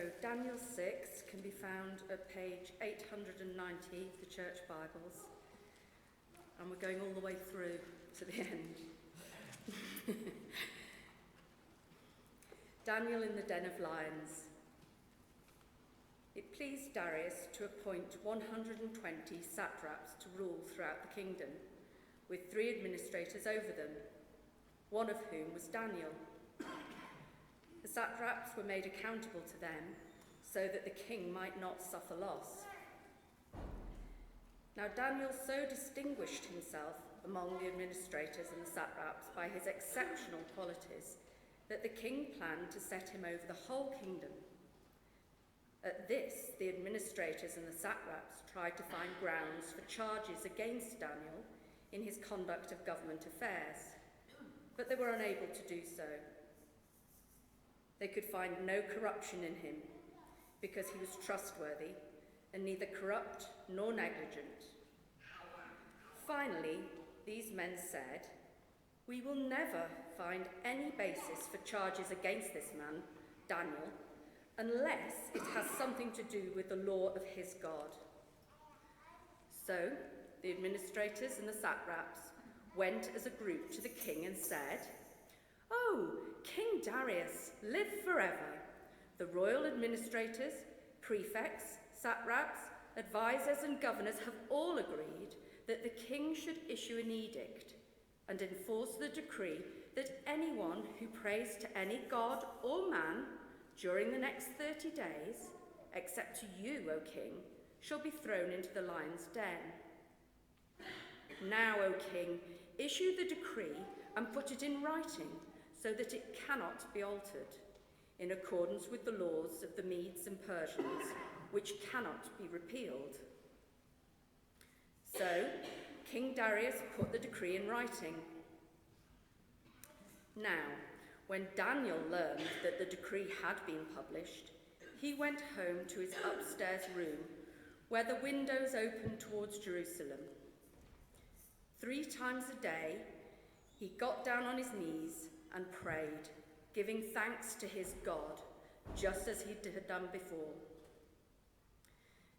So Daniel 6 can be found at page 890 of the Church Bibles, and we're going all the way through to the end. Daniel in the den of lions. It pleased Darius to appoint 120 satraps to rule throughout the kingdom, with 3 administrators over them, one of whom was Daniel. The satraps were made accountable to them so that the king might not suffer loss. Now Daniel so distinguished himself among the administrators and the satraps by his exceptional qualities that the king planned to set him over the whole kingdom. At this, the administrators and the satraps tried to find grounds for charges against Daniel in his conduct of government affairs, but they were unable to do so. They could find no corruption in him, because he was trustworthy and neither corrupt nor negligent. Finally, these men said, "We will never find any basis for charges against this man, Daniel, unless it has something to do with the law of his God." So the administrators and the satraps went as a group to the king and said, "Oh, King Darius, live forever. The royal administrators, prefects, satraps, advisors and governors have all agreed that the king should issue an edict and enforce the decree that anyone who prays to any god or man during the next 30 days, except to you, O king, shall be thrown into the lion's den. Now, O king, issue the decree and put it in writing so that it cannot be altered, in accordance with the laws of the Medes and Persians, which cannot be repealed." So King Darius put the decree in writing. Now, when Daniel learned that the decree had been published, he went home to his upstairs room, where the windows opened towards Jerusalem. 3 times a day, he got down on his knees and prayed, giving thanks to his God, just as he had done before.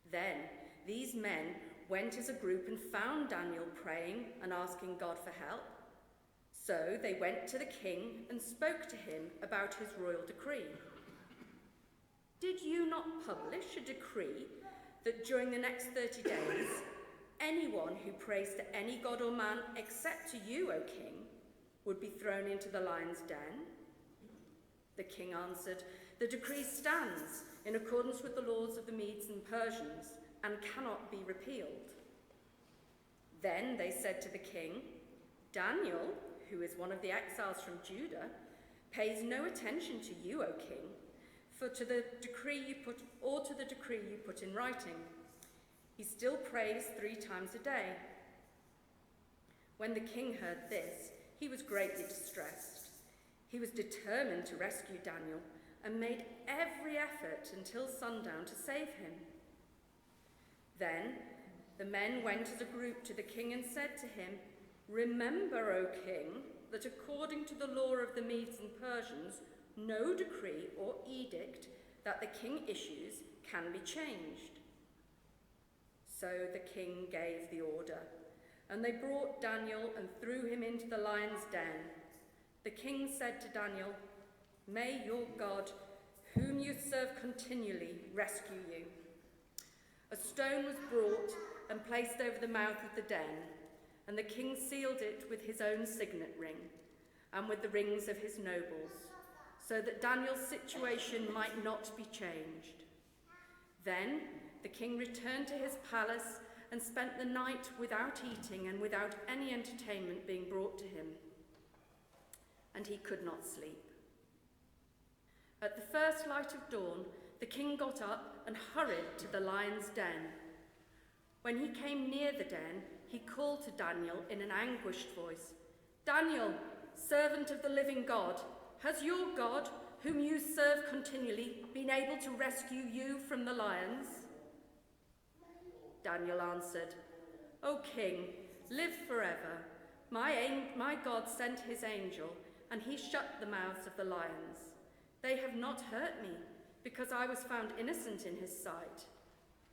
Then these men went as a group and found Daniel praying and asking God for help. So they went to the king and spoke to him about his royal decree. "Did you not publish a decree that during the next 30 days, anyone who prays to any god or man except to you, O king, would be thrown into the lion's den?" The king answered, "The decree stands in accordance with the laws of the Medes and Persians and cannot be repealed." Then they said to the king, "Daniel, who is one of the exiles from Judah, pays no attention to you, O king, for to the decree you put in writing. He still prays 3 times a day." When the king heard this, he was greatly distressed. He was determined to rescue Daniel and made every effort until sundown to save him. Then the men went as a group to the king and said to him, "Remember, O king, that according to the law of the Medes and Persians, no decree or edict that the king issues can be changed." So the king gave the order, and they brought Daniel and threw him into the lion's den. The king said to Daniel, "May your God, whom you serve continually, rescue you." A stone was brought and placed over the mouth of the den, and the king sealed it with his own signet ring and with the rings of his nobles, so that Daniel's situation might not be changed. Then the king returned to his palace and spent the night without eating and without any entertainment being brought to him. And he could not sleep. At the first light of dawn, the king got up and hurried to the lion's den. When he came near the den, he called to Daniel in an anguished voice, "Daniel, servant of the living God, has your God, whom you serve continually, been able to rescue you from the lions?" Daniel answered, "O king, live forever. My God sent his angel, and he shut the mouths of the lions. They have not hurt me, because I was found innocent in his sight,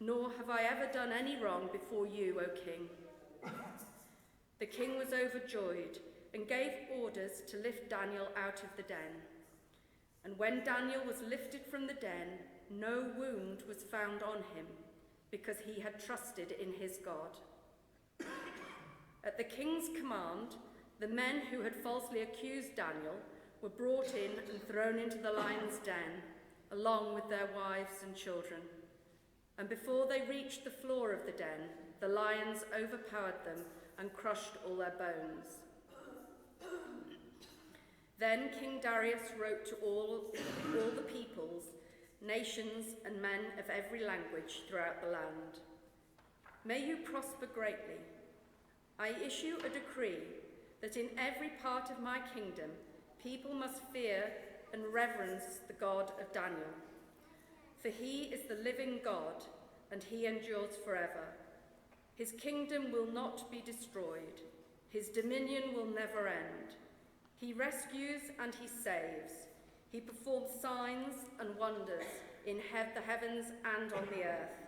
nor have I ever done any wrong before you, O king." The king was overjoyed and gave orders to lift Daniel out of the den. And when Daniel was lifted from the den, no wound was found on him, because he had trusted in his God. At the king's command, the men who had falsely accused Daniel were brought in and thrown into the lion's den, along with their wives and children. And before they reached the floor of the den, the lions overpowered them and crushed all their bones. Then King Darius wrote to all the peoples, nations, and men of every language throughout the land. "May you prosper greatly. I issue a decree that in every part of my kingdom, people must fear and reverence the God of Daniel. For he is the living God, and he endures forever. His kingdom will not be destroyed. His dominion will never end. He rescues and he saves. He performs signs and wonders in the heavens and on the earth.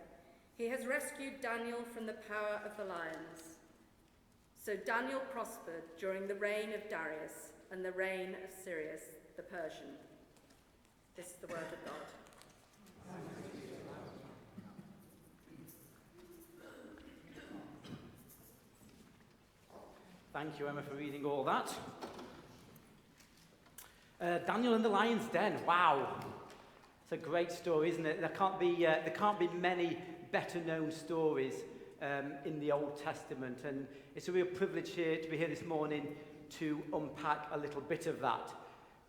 He has rescued Daniel from the power of the lions." So Daniel prospered during the reign of Darius and the reign of Cyrus the Persian. This is the word of God. Thank you, Emma, for reading all that. Daniel in the lion's den. Wow, it's a great story, isn't it? There can't be many better-known stories in the Old Testament, and it's a real privilege to be here this morning to unpack a little bit of that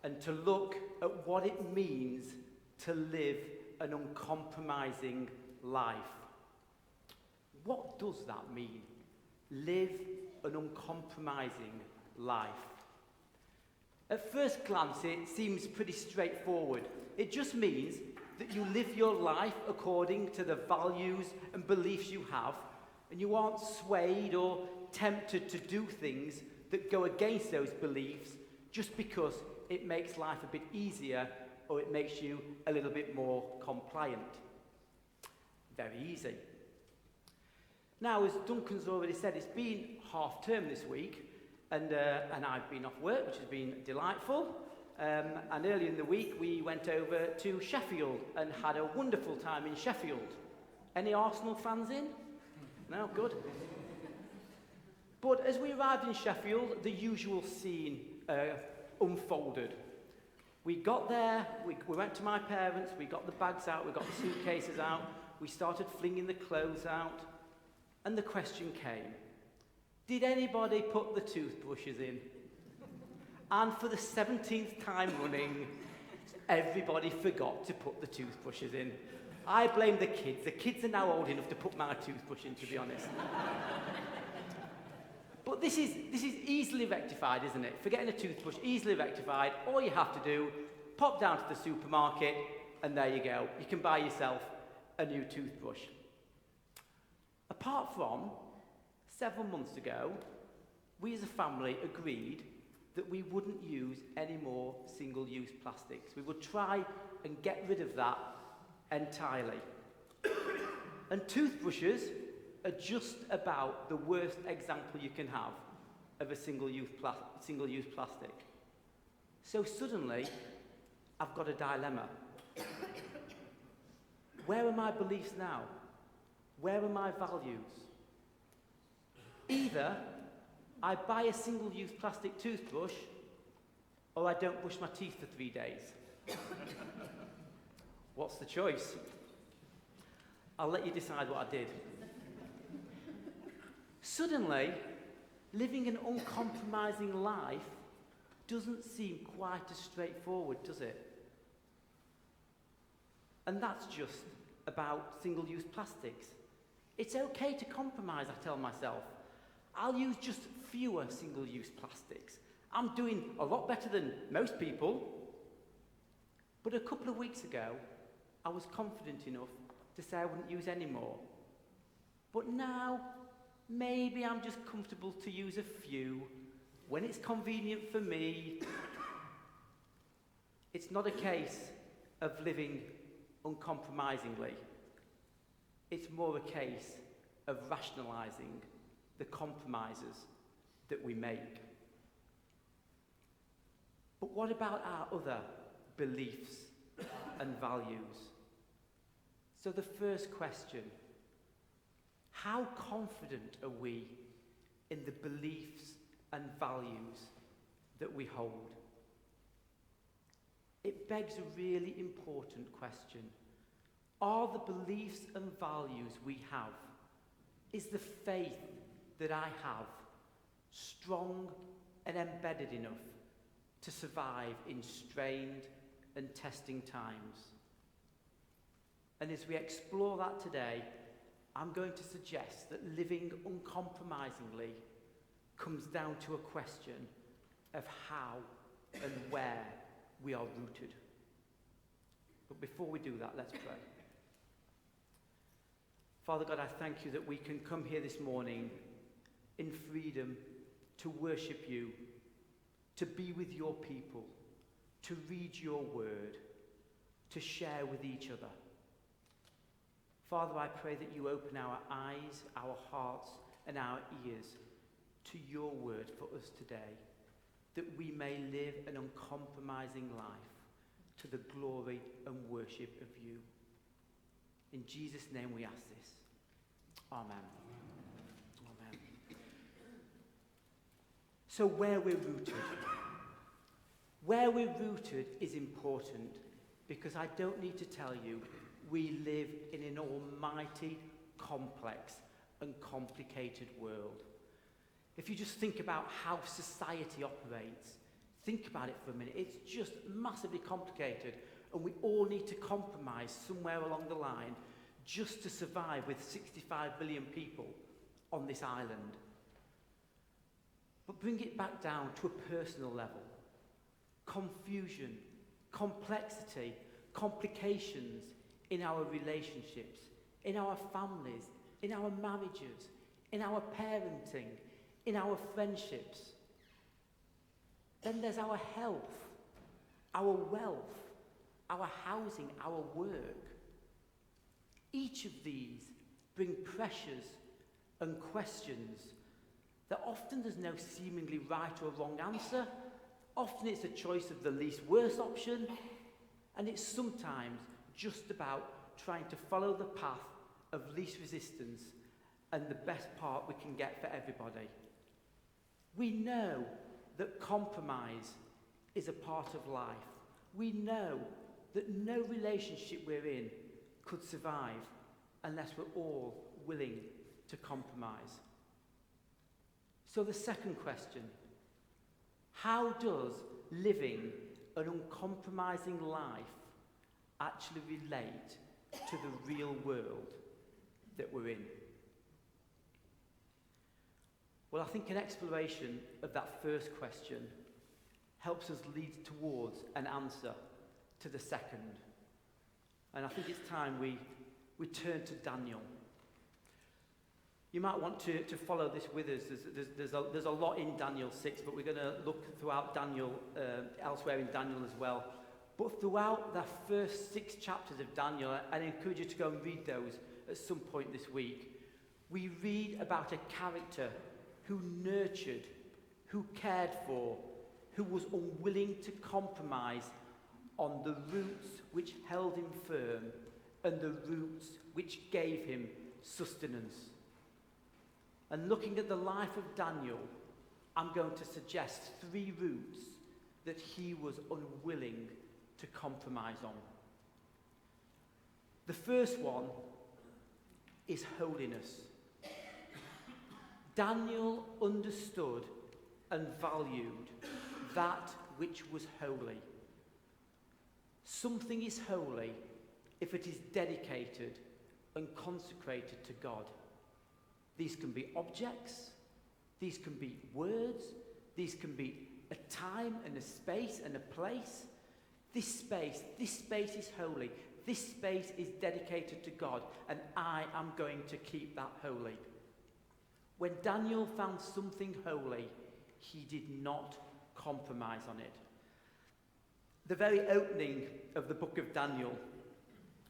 and to look at what it means to live an uncompromising life. What does that mean? Live an uncompromising life. At first glance, it seems pretty straightforward. It just means that you live your life according to the values and beliefs you have, and you aren't swayed or tempted to do things that go against those beliefs just because it makes life a bit easier or it makes you a little bit more compliant. Very easy. Now, as Duncan's already said, it's been half term this week, and I've been off work, which has been delightful. And earlier in the week, we went over to Sheffield and had a wonderful time in Sheffield. Any Arsenal fans in? No? Good. But as we arrived in Sheffield, the usual scene unfolded. We got there, we went to my parents, we got the bags out, we got the suitcases out, we started flinging the clothes out, and the question came, did anybody put the toothbrushes in? And for the 17th time running, everybody forgot to put the toothbrushes in. I blame the kids. The kids are now old enough to put my toothbrush in, to be honest. But this is easily rectified, isn't it? Forgetting a toothbrush, easily rectified. All you have to do, pop down to the supermarket, and there you go. You can buy yourself a new toothbrush. Apart from, several months ago, we as a family agreed that we wouldn't use any more single-use plastics. We would try and get rid of that entirely. And toothbrushes are just about the worst example you can have of a single-use plastic. So suddenly, I've got a dilemma. Where are my beliefs now? Where are my values? Either I buy a single-use plastic toothbrush, or I don't brush my teeth for 3 days. What's the choice? I'll let you decide what I did. Suddenly, living an uncompromising life doesn't seem quite as straightforward, does it? And that's just about single-use plastics. It's okay to compromise, I tell myself. I'll use just fewer single-use plastics. I'm doing a lot better than most people. But a couple of weeks ago, I was confident enough to say I wouldn't use any more. But now, maybe I'm just comfortable to use a few when it's convenient for me. It's not a case of living uncompromisingly. It's more a case of rationalising the compromises that we make. But what about our other beliefs and values? So the first question, how confident are we in the beliefs and values that we hold? It begs a really important question. Are the beliefs and values we have, is the faith that I have strong and embedded enough to survive in strained and testing times? And as we explore that today, I'm going to suggest that living uncompromisingly comes down to a question of how and where we are rooted. But before we do that, let's pray. Father God, I thank you that we can come here this morning in freedom to worship you, to be with your people, to read your word, to share with each other. Father, I pray that you open our eyes, our hearts, and our ears to your word for us today, that we may live an uncompromising life to the glory and worship of you. In Jesus' name we ask this. Amen. Amen. So where we're rooted. Where we're rooted is important because I don't need to tell you we live in an almighty, complex and complicated world. If you just think about how society operates, think about it for a minute. It's just massively complicated, and we all need to compromise somewhere along the line just to survive with 65 billion people on this island. But bring it back down to a personal level. Confusion, complexity, complications in our relationships, in our families, in our marriages, in our parenting, in our friendships. Then there's our health, our wealth, our housing, our work. Each of these bring pressures and questions that often there's no seemingly right or wrong answer. Often it's a choice of the least worst option, and it's sometimes just about trying to follow the path of least resistance and the best part we can get for everybody. We know that compromise is a part of life. We know that no relationship we're in could survive unless we're all willing to compromise. So the second question, how does living an uncompromising life actually relate to the real world that we're in? Well, I think an exploration of that first question helps us lead towards an answer to the second. And I think it's time we turn to Daniel. You might want to follow this with us. There's a lot in Daniel 6, but we're going to look throughout Daniel, elsewhere in Daniel as well. But throughout the first 6 chapters of Daniel, I encourage you to go and read those at some point this week. We read about a character who nurtured, who cared for, who was unwilling to compromise on the roots which held him firm and the roots which gave him sustenance. And looking at the life of Daniel, I'm going to suggest 3 roots that he was unwilling to compromise on. The first one is holiness. Daniel understood and valued that which was holy. Something is holy if it is dedicated and consecrated to God. These can be objects, these can be words, these can be a time and a space and a place. This space is holy. This space is dedicated to God, and I am going to keep that holy. When Daniel found something holy, he did not compromise on it. The very opening of the book of Daniel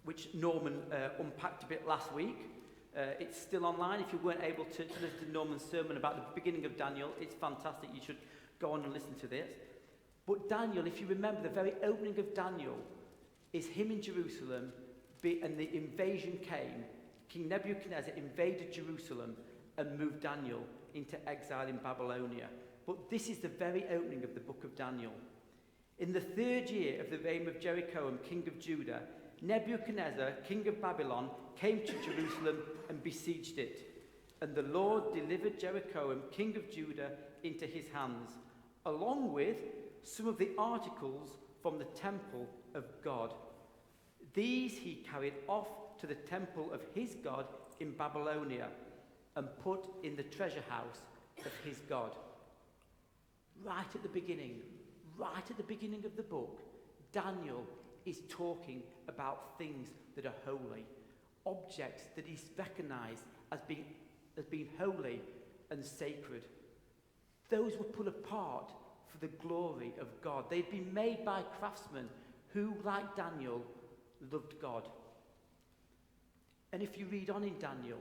which Norman unpacked a bit last week. It's still online. If you weren't able to listen to Norman's sermon about the beginning of Daniel, it's fantastic. You should go on and listen to this. But Daniel, if you remember, the very opening of Daniel is him in Jerusalem, and the invasion came. King Nebuchadnezzar invaded Jerusalem and moved Daniel into exile in Babylonia. But this is the very opening of the book of Daniel. In the 3rd year of the reign of Jeroboam, king of Judah, Nebuchadnezzar, king of Babylon, came to Jerusalem and besieged it. And the Lord delivered Jeroboam, king of Judah, into his hands, along with some of the articles from the temple of God. These he carried off to the temple of his God in Babylonia and put in the treasure house of his God. Right at the beginning of the book, Daniel is talking about things that are holy, objects that he's recognized as being holy and sacred. Those were put apart for the glory of God. They'd been made by craftsmen who, like Daniel, loved God. And if you read on in Daniel,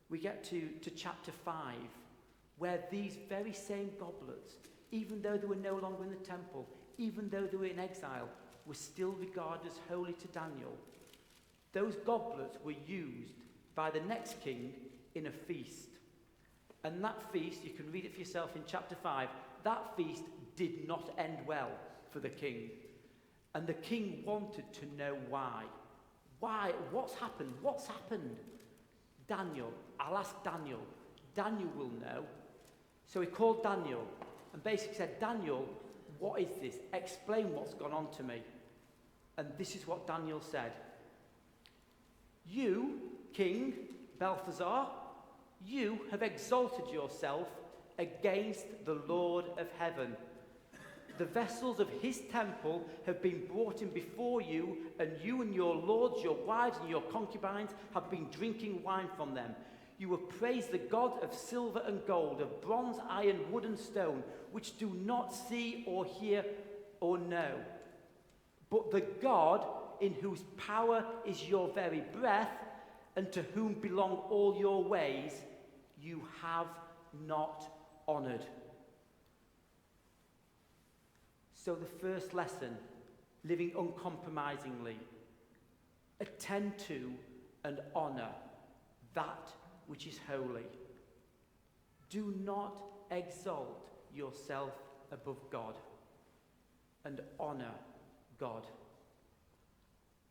we get to chapter 5, where these very same goblets, even though they were no longer in the temple, even though they were in exile, were still regarded as holy to Daniel. Those goblets were used by the next king in a feast. And that feast, you can read it for yourself in chapter 5, that feast did not end well for the king. And the king wanted to know why. Why? What's happened? What's happened? Daniel. I'll ask Daniel. Daniel will know. So he called Daniel and basically said, Daniel, what is this? Explain what's gone on to me. And this is what Daniel said. You, King Balthazar, you have exalted yourself against the Lord of heaven. The vessels of his temple have been brought in before you, and your lords, your wives, and your concubines have been drinking wine from them. You have praised the God of silver and gold, of bronze, iron, wood, and stone, which do not see or hear or know. But the God in whose power is your very breath, and to whom belong all your ways, you have not honoured. So the first lesson, living uncompromisingly. Attend to and honour that which is holy. Do not exalt yourself above God, and honour God.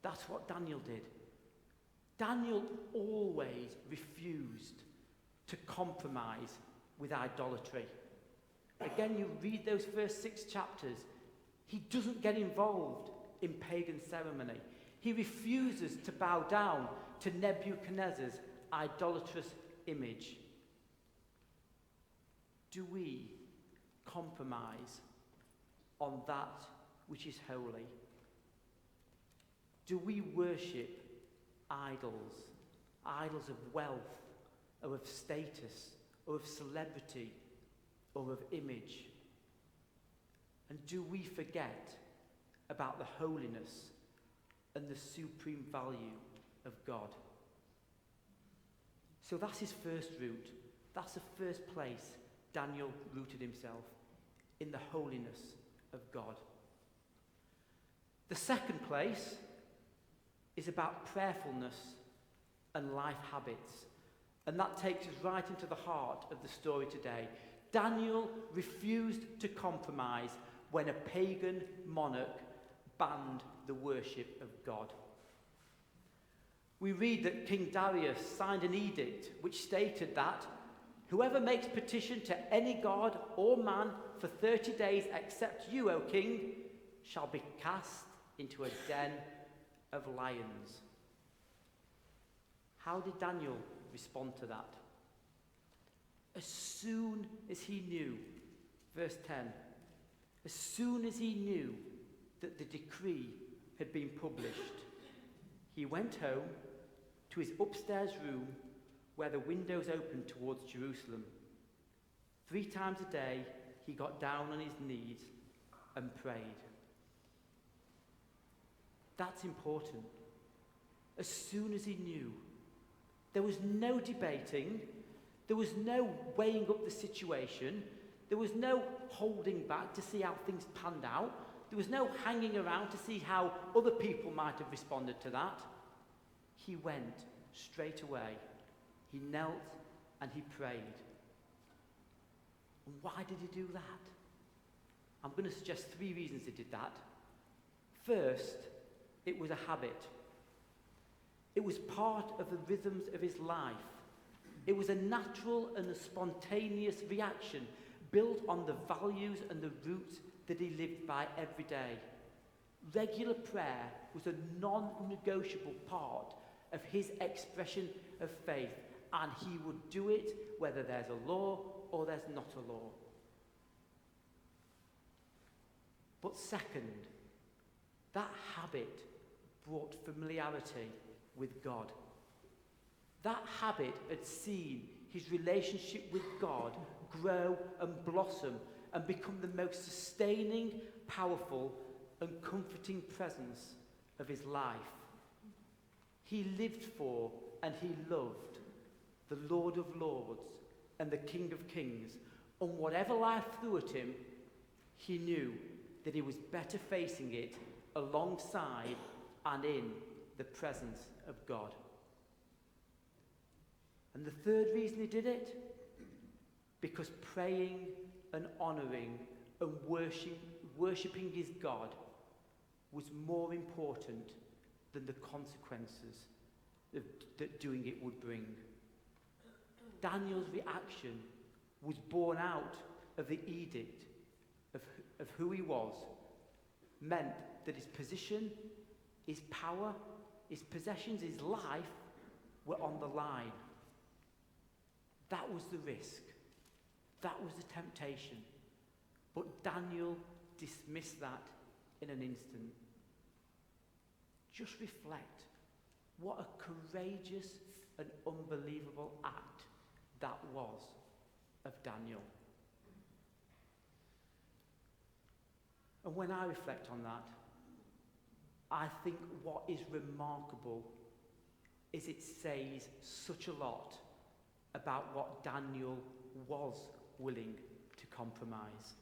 That's what Daniel did. Daniel always refused to compromise with idolatry. Again, you read those first 6 chapters. He doesn't get involved in pagan ceremony. He refuses to bow down to Nebuchadnezzar's idolatrous image. Do we compromise on that which is holy? Do we worship idols? Idols of wealth, or of status, or of celebrity, or of image? And do we forget about the holiness and the supreme value of God? So that's his first root. That's the first place Daniel rooted himself, in the holiness of God. The second place is about prayerfulness and life habits. And that takes us right into the heart of the story today. Daniel refused to compromise when a pagan monarch banned the worship of God. We read that King Darius signed an edict which stated that whoever makes petition to any god or man for 30 days except you, O king, shall be cast into a den of lions. How did Daniel respond to that? As soon as he knew, verse 10, as soon as he knew that the decree had been published, he went home to his upstairs room where the windows opened towards Jerusalem. 3 times a day he got down on his knees and prayed. That's important. as soon as he knew. There was no debating. There was no weighing up the situation. There was no holding back to see how things panned out. There was no hanging around to see how other people might have responded to that. He went straight away. He knelt and he prayed. And why did he do that? I'm going to suggest 3 reasons he did that. First, it was a habit. It was part of the rhythms of his life. It was a natural and a spontaneous reaction built on the values and the roots that he lived by every day. Regular prayer was a non-negotiable part of his expression of faith, and he would do it whether there's a law or there's not a law. But second, that habit brought familiarity with God. That habit had seen his relationship with God grow and blossom and become the most sustaining, powerful, and comforting presence of his life. He lived for and he loved the Lord of Lords and the King of Kings. And whatever life threw at him, he knew that he was better facing it alongside and in the presence of God. And the third reason he did it, because praying and honouring and worshipping his God was more important than the consequences that doing it would bring. Daniel's reaction was born out of the edict of who he was, meant that his position, his power, his possessions, his life were on the line. That was the risk. That was the temptation. But Daniel dismissed that in an instant. Just reflect what a courageous and unbelievable act that was of Daniel. And when I reflect on that, I think what is remarkable is it says such a lot about what Daniel was willing to compromise.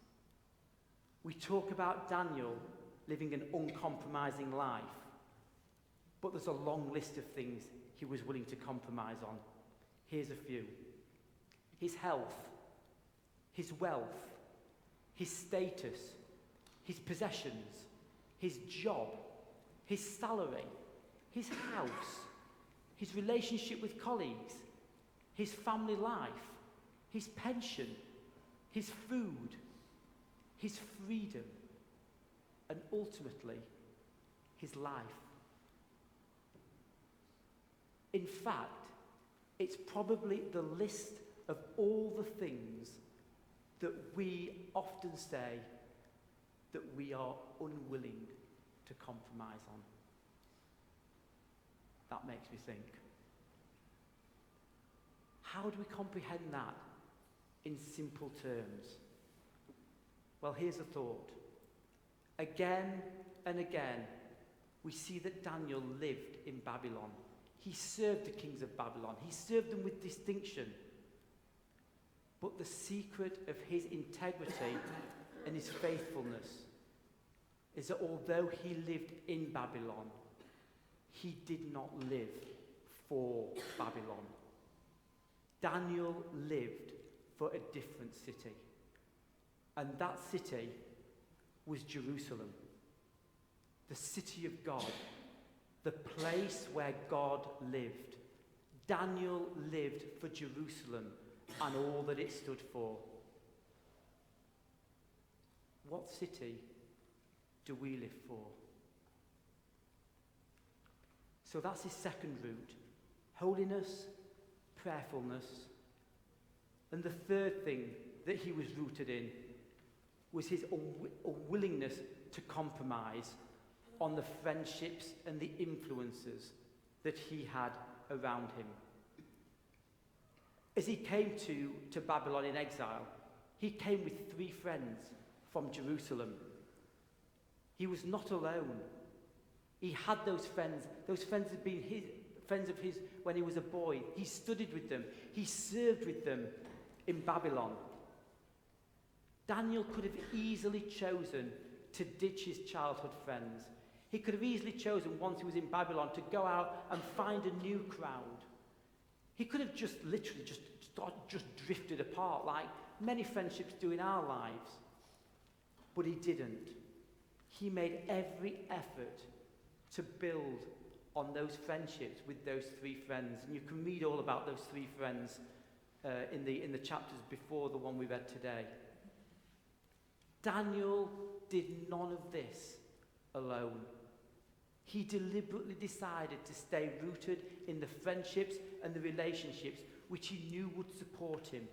We talk about Daniel living an uncompromising life, but there's a long list of things he was willing to compromise on. Here's a few. His health, his wealth, his status, his possessions, his job, his salary, his house, his relationship with colleagues, his family life, his pension, his food, his freedom, and ultimately, his life. In fact, it's probably the list of all the things that we often say that we are unwilling to compromise on. That makes me think. How do we comprehend that in simple terms? Well, here's a thought. Again and again, we see that Daniel lived in Babylon. He served the kings of Babylon. He served them with distinction. But the secret of his integrity and his faithfulness is that although he lived in Babylon, he did not live for Babylon. Daniel lived for a different city. And that city was Jerusalem, the city of God, the place where God lived. Daniel lived for Jerusalem and all that it stood for. What city do we live for? So that's his second route. Holiness, prayerfulness. And the third thing that he was rooted in was his unwillingness to compromise on the friendships and the influences that he had around him. As he came to Babylon in exile, he came with 3 friends from Jerusalem. He was not alone. He had those friends. Those friends had been friends of his when he was a boy. He studied with them. He served with them in Babylon. Daniel could have easily chosen to ditch his childhood friends. He could have easily chosen, once he was in Babylon, to go out and find a new crowd. He could have just literally just drifted apart, like many friendships do in our lives. But he didn't. He made every effort to build on those friendships with those three friends. And you can read all about those three friends in the chapters before the one we read today. Daniel did none of this alone. He deliberately decided to stay rooted in the friendships and the relationships which he knew would support him,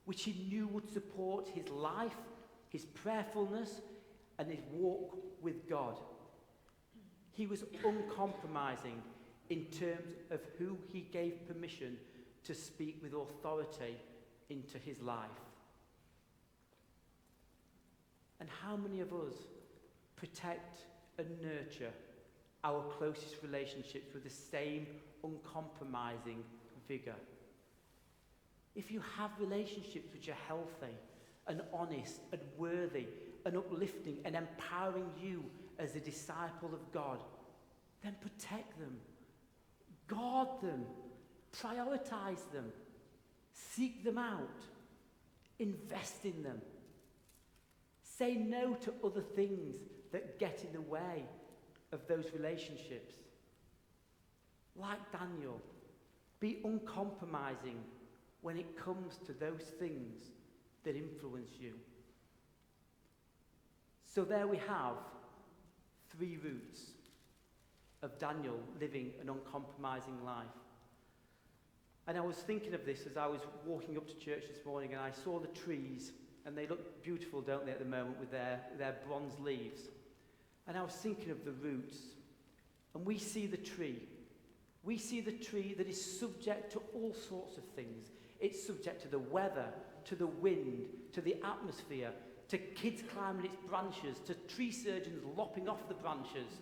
which he knew would support his life, his prayerfulness, and his walk with God. He was uncompromising in terms of who he gave permission to speak with authority into his life. And how many of us protect and nurture our closest relationships with the same uncompromising vigour? If you have relationships which are healthy and honest and worthy and uplifting and empowering you as a disciple of God, then protect them, guard them, prioritise them, seek them out, invest in them. Say no to other things that get in the way of those relationships. Like Daniel, be uncompromising when it comes to those things that influence you. So there we have 3 roots of Daniel living an uncompromising life. And I was thinking of this as I was walking up to church this morning, and I saw the trees, and they look beautiful, don't they, at the moment, with their bronze leaves. And I was thinking of the roots, and we see the tree. We see the tree that is subject to all sorts of things. It's subject to the weather, to the wind, to the atmosphere, to kids climbing its branches, to tree surgeons lopping off the branches.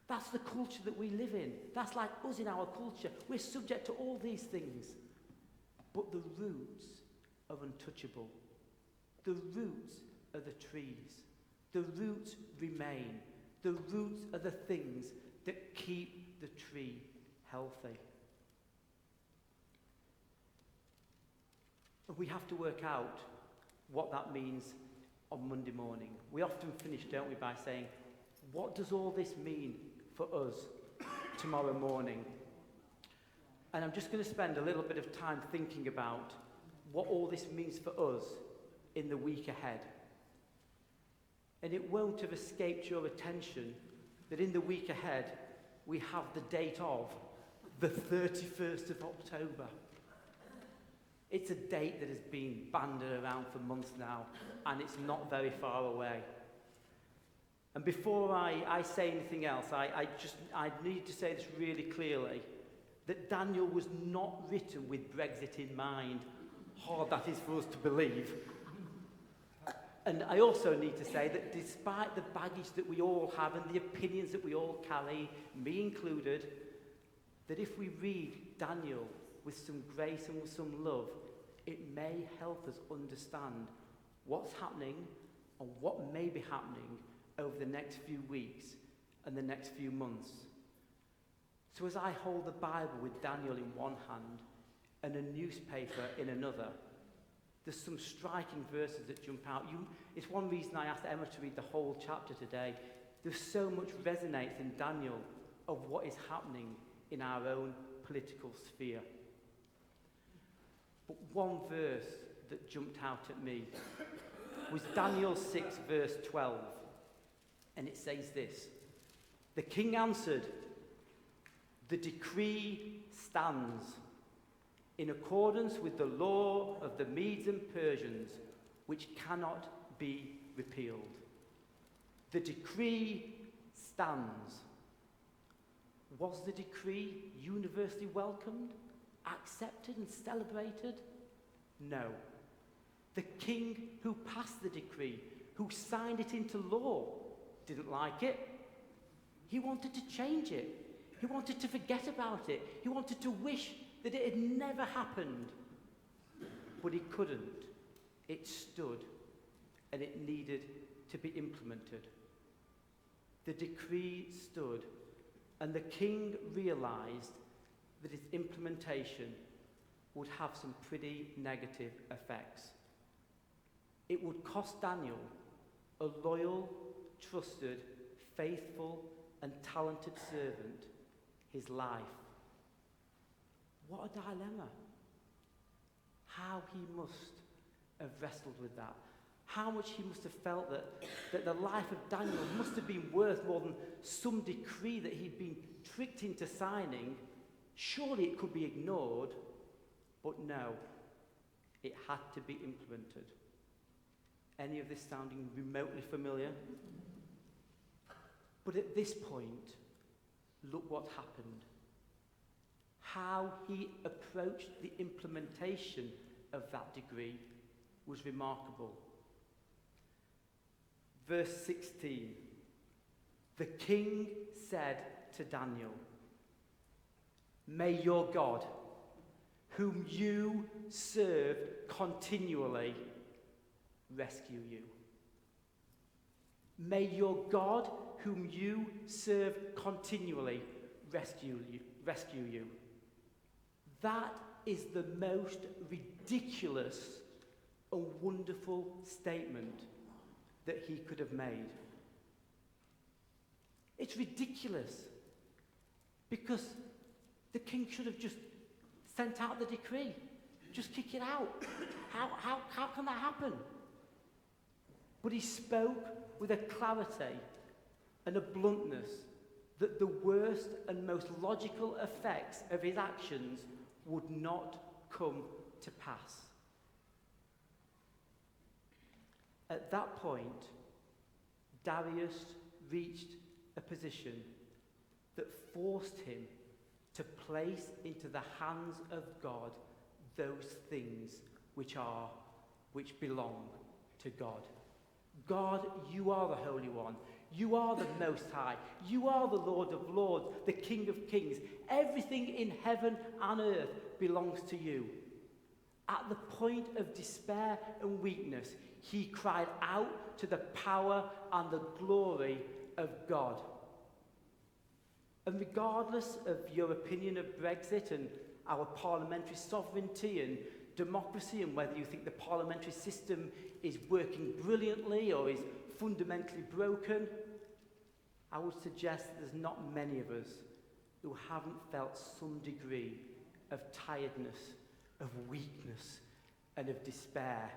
That's the culture that we live in. That's like us in our culture. We're subject to all these things. But the roots are untouchable. The roots are the trees. The roots remain. The roots are the things that keep the tree healthy. We have to work out what that means on Monday morning. We often finish, don't we, by saying, what does all this mean for us tomorrow morning? And I'm just going to spend a little bit of time thinking about what all this means for us in the week ahead. And it won't have escaped your attention that in the week ahead we have the date of the 31st of October. It's a date that has been bandied around for months now, and it's not very far away. And before I say anything else, I need to say this really clearly, that Daniel was not written with Brexit in mind. Hard that is for us to believe. And I also need to say that despite the baggage that we all have and the opinions that we all carry, me included, that if we read Daniel with some grace and with some love, it may help us understand what's happening and what may be happening over the next few weeks and the next few months. So as I hold the Bible with Daniel in one hand and a newspaper in another, there's some striking verses that jump out. It's one reason I asked Emma to read the whole chapter today. There's so much resonates in Daniel of what is happening in our own political sphere. But one verse that jumped out at me was Daniel 6, verse 12. And it says this: "The king answered, 'The decree stands in accordance with the law of the Medes and Persians, which cannot be repealed.'" The decree stands. Was the decree universally welcomed, accepted and celebrated? No. The king who passed the decree, who signed it into law, didn't like it. He wanted to change it. He wanted to forget about it. He wanted to wish that it had never happened. But he couldn't. It stood, and it needed to be implemented. The decree stood, and the king realized that its implementation would have some pretty negative effects. It would cost Daniel, a loyal, trusted, faithful, and talented servant, his life. What a dilemma. How he must have wrestled with that. How much he must have felt that the life of Daniel must have been worth more than some decree that he'd been tricked into signing. Surely it could be ignored, but no, it had to be implemented. Any of this sounding remotely familiar? But at this point, look what happened. How he approached the implementation of that decree was remarkable. Verse 16, the king said to Daniel, "May your God, whom you serve continually, rescue you." May your God, whom you serve continually, rescue you. That is the most ridiculous and wonderful statement that he could have made. It's ridiculous because the king should have just sent out the decree. Just kick it out. How can that happen? But he spoke with a clarity and a bluntness that the worst and most logical effects of his actions would not come to pass. At that point, Darius reached a position that forced him to place into the hands of God those things which belong to God. God, you are the Holy One. You are the Most High. You are the Lord of Lords, the King of Kings. Everything in heaven and earth belongs to you. At the point of despair and weakness, he cried out to the power and the glory of God. And regardless of your opinion of Brexit and our parliamentary sovereignty and democracy, and whether you think the parliamentary system is working brilliantly or is fundamentally broken, I would suggest that there's not many of us who haven't felt some degree of tiredness, of weakness, and of despair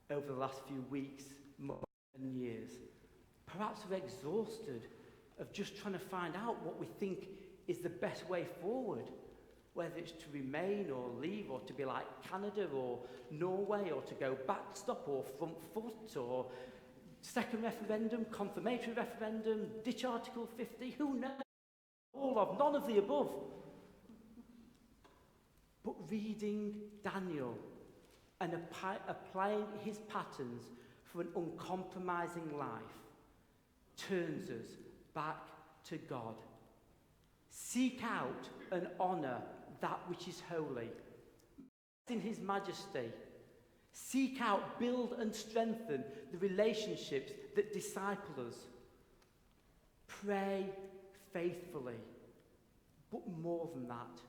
over the last few weeks, months, and years. Perhaps we're exhausted of just trying to find out what we think is the best way forward, whether it's to remain or leave, or to be like Canada or Norway, or to go backstop or front foot, or second referendum, confirmatory referendum, ditch Article 50, who knows? All of, none of the above. But reading Daniel and applying his patterns for an uncompromising life turns us back to God. Seek out and honour that which is holy. In his majesty. Seek out, build and strengthen the relationships that disciple us. Pray faithfully. But more than that,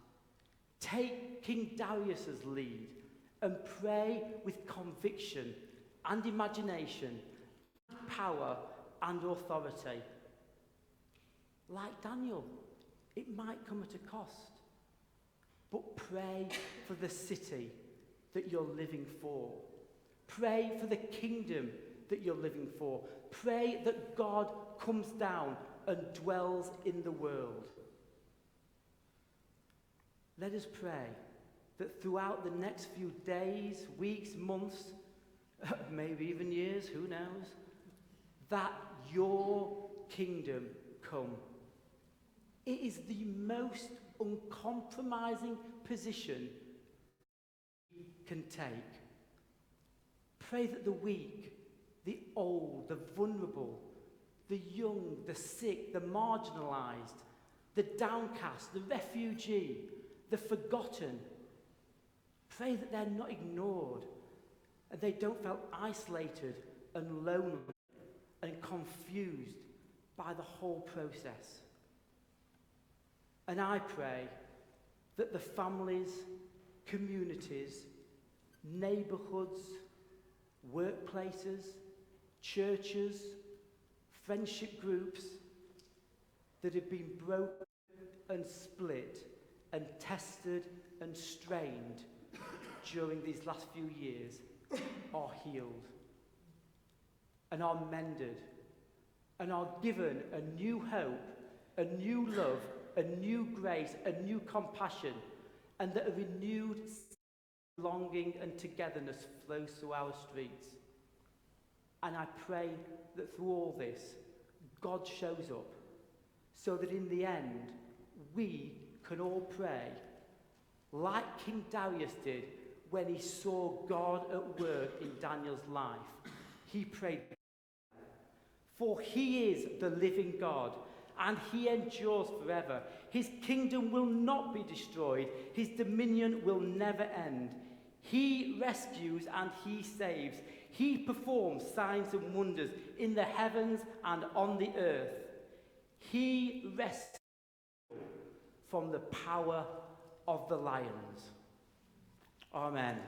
take King Darius's lead and pray with conviction and imagination, power and authority. Like Daniel, it might come at a cost, but pray for the city that you're living for. Pray for the kingdom that you're living for. Pray that God comes down and dwells in the world. Let us pray that throughout the next few days, weeks, months, maybe even years, who knows, that your kingdom come. It is the most uncompromising position we can take. Pray that the weak, the old, the vulnerable, the young, the sick, the marginalised, the downcast, the refugee, the forgotten. Pray that they're not ignored and they don't feel isolated and lonely and confused by the whole process. And I pray that the families, communities, neighbourhoods, workplaces, churches, friendship groups that have been broken and split and tested and strained during these last few years are healed and are mended and are given a new hope, a new love, a new grace, a new compassion, and that a renewed longing and togetherness flows through our streets. And I pray that through all this, God shows up so that in the end, we can all pray like King Darius did when he saw God at work in Daniel's life. He prayed, "For he is the living God, and he endures forever. His kingdom will not be destroyed. His dominion will never end. He rescues and he saves. He performs signs and wonders in the heavens and on the earth. He rescues from the power of the lions." Amen.